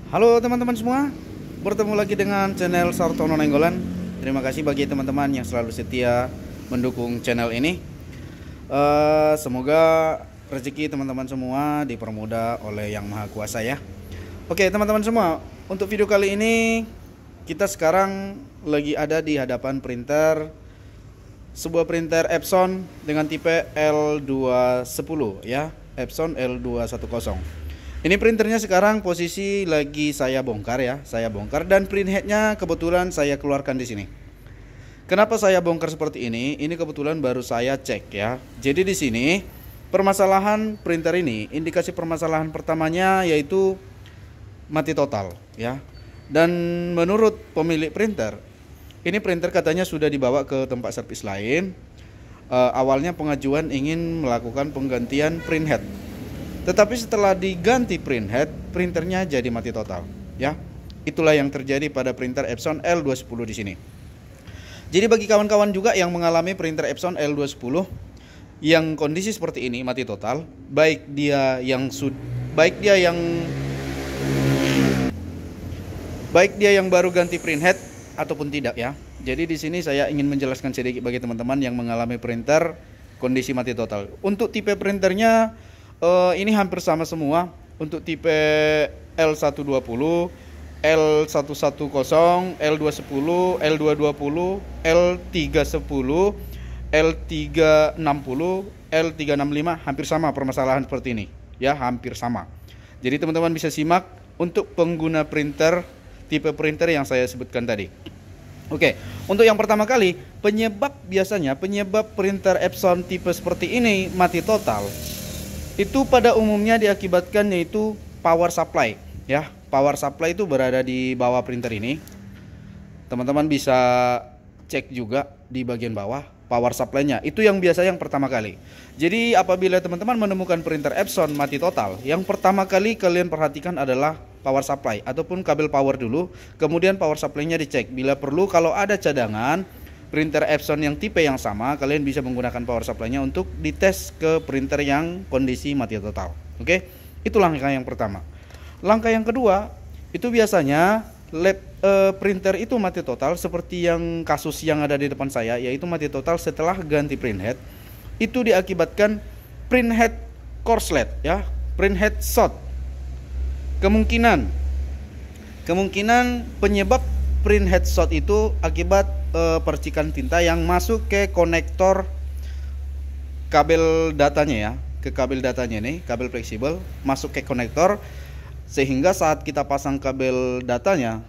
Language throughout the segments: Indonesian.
Halo teman-teman semua, bertemu lagi dengan channel Sartono Nenggolan. Terima kasih bagi teman-teman yang selalu setia mendukung channel ini. Semoga rezeki teman-teman semua dipermudah oleh Yang Maha Kuasa ya. Oke teman-teman semua, untuk video kali ini kita sekarang lagi ada di hadapan printer, sebuah printer Epson dengan tipe L210 ya, Epson L210. Ini printernya sekarang posisi lagi saya bongkar ya, saya bongkar, dan print headnya kebetulan saya keluarkan di sini. Kenapa saya bongkar seperti ini? Ini kebetulan baru saya cek ya. Jadi di sini permasalahan printer ini, indikasi permasalahan pertamanya yaitu mati total ya. Dan menurut pemilik printer, ini printer katanya sudah dibawa ke tempat servis lain. Awalnya pengajuan ingin melakukan penggantian print head. Tetapi setelah diganti print head, printernya jadi mati total, ya. Itulah yang terjadi pada printer Epson L210 di sini. Jadi bagi kawan-kawan juga yang mengalami printer Epson L210 yang kondisi seperti ini mati total, baik dia yang baru ganti print head ataupun tidak ya. Jadi di sini saya ingin menjelaskan sedikit bagi teman-teman yang mengalami printer kondisi mati total. Untuk tipe printernya ini hampir sama semua. Untuk tipe L120, L110, L210, L220, L310, L360, L365 hampir sama permasalahan seperti ini ya, hampir sama. Jadi teman-teman bisa simak untuk pengguna printer tipe printer yang saya sebutkan tadi. Oke, untuk yang pertama kali, penyebab printer Epson tipe seperti ini mati total itu pada umumnya diakibatkan yaitu power supply ya. Power supply itu berada di bawah printer ini. Teman-teman bisa cek juga di bagian bawah power supply-nya. Itu yang biasa yang pertama kali. Jadi apabila teman-teman menemukan printer Epson mati total, yang pertama kali kalian perhatikan adalah power supply ataupun kabel power dulu, kemudian power supply-nya dicek. Bila perlu kalau ada cadangan printer Epson yang tipe yang sama, kalian bisa menggunakan power supply-nya untuk dites ke printer yang kondisi mati total. Oke, itu langkah yang pertama. Langkah yang kedua, itu biasanya printer itu mati total seperti yang kasus yang ada di depan saya, yaitu mati total setelah ganti print head. Itu diakibatkan print head korslet ya, print head short. Kemungkinan penyebab print head short itu akibat percikan tinta yang masuk ke konektor kabel datanya ya, ke kabel datanya nih, kabel fleksibel masuk ke konektor, sehingga saat kita pasang kabel datanya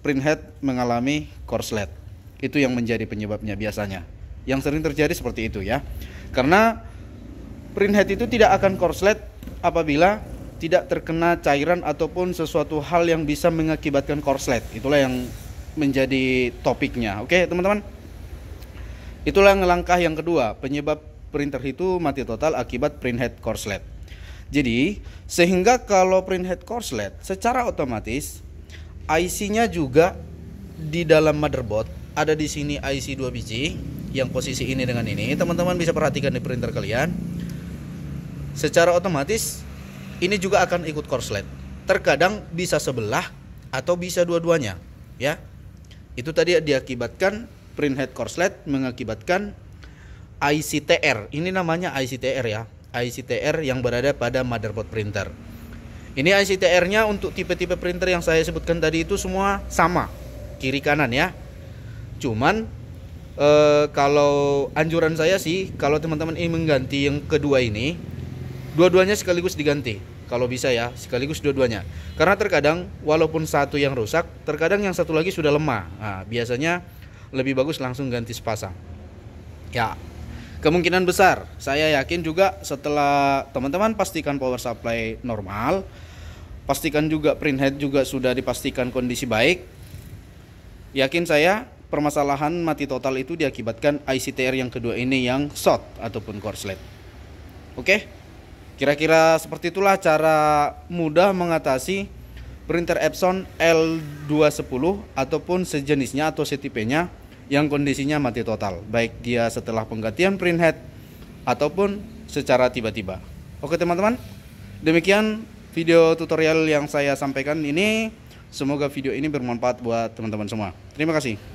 print head mengalami korslet. Itu yang menjadi penyebabnya biasanya. Yang sering terjadi seperti itu ya. Karena print head itu tidak akan korslet apabila tidak terkena cairan ataupun sesuatu hal yang bisa mengakibatkan korslet. Itulah yang menjadi topiknya. Oke teman-teman, itulah langkah yang kedua, penyebab printer itu mati total akibat print head korslet. Jadi sehingga kalau print head korslet, secara otomatis IC-nya juga di dalam motherboard ada di sini IC 2 biji yang posisi ini dengan ini. Teman-teman bisa perhatikan di printer kalian, secara otomatis ini juga akan ikut korslet. Terkadang bisa sebelah atau bisa dua-duanya ya. Itu tadi diakibatkan print head korslet mengakibatkan ICTR. Ini namanya ICTR ya, ICTR yang berada pada motherboard printer. Ini ICTR-nya untuk tipe-tipe printer yang saya sebutkan tadi itu semua sama, kiri kanan ya. Cuman kalau anjuran saya sih, kalau teman-teman ingin mengganti yang kedua ini, dua-duanya sekaligus diganti. Kalau bisa ya, sekaligus dua-duanya. Karena terkadang walaupun satu yang rusak, terkadang yang satu lagi sudah lemah. Nah, biasanya lebih bagus langsung ganti sepasang. Ya, kemungkinan besar, saya yakin juga setelah teman-teman pastikan power supply normal, pastikan juga print head juga sudah dipastikan kondisi baik. Yakin saya permasalahan mati total itu diakibatkan ICTR yang kedua ini yang short ataupun korslet. Oke? Kira-kira seperti itulah cara mudah mengatasi printer Epson L210 ataupun sejenisnya atau setipenya yang kondisinya mati total, baik dia setelah penggantian print head ataupun secara tiba-tiba. Oke teman-teman, demikian video tutorial yang saya sampaikan ini. Semoga video ini bermanfaat buat teman-teman semua. Terima kasih.